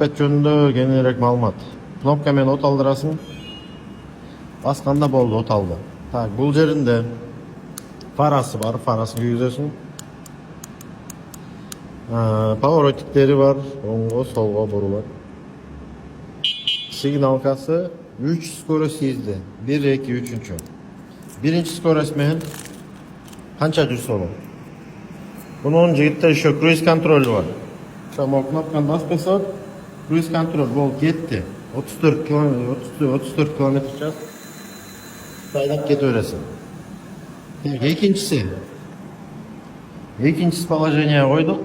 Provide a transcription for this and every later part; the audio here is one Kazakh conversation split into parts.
Велосипед жөнүндө кеңирээк маалымат. Кнопка менен от алдырасың. Басканда болду, от алды. Так, бул жеринде фарасы бар, фарасын күйгүзөсүң. Поворотиктери бар, оңго, солго бурулат. Сигналкасы 3 скорость езди. 1, 2, 3. Биринчи скорость менен канча жүрсө болот. Bunun жигитте еще круиз контроль бар. Шамал кнопканы басып койсо, круиз контроль болуп кетти. 34 км/ч. Айдап кете бересиң. Экинчиси положение койдук.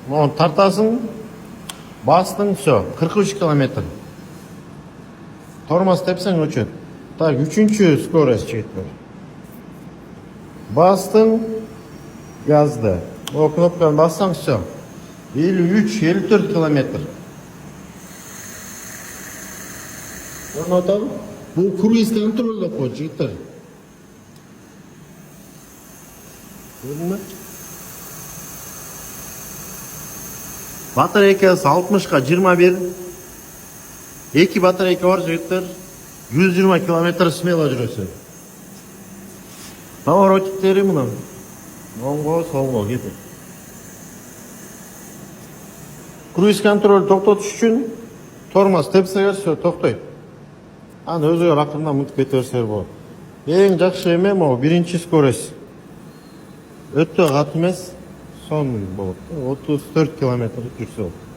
Муну тартасың, бастың, все, 43 км. Тормоз тепсең өчөт. Так, үчүнчү скорость жигит бар. Бастың, газды. О кнопканы бассаң, все. 53-54 км. Орнотабы? Бул круиз контроль деп коет жигиттер. Көрдүңбү? Батарейкасы 60-ка 21. Эки батарейка бар жигиттер. 120 км смело жүрөсүң. Поворотиктери мына. Оңго, солго кетет. Круиз контроль токтотуш үчүн тормоз тепсеңер все токтойт. Аны өзүгө акырындан мынтип кете берсеңер болот. Эң жакшы эме могу биринчи скорость. Өтө кат эмес, сон болот. 34 км жүрсө болот.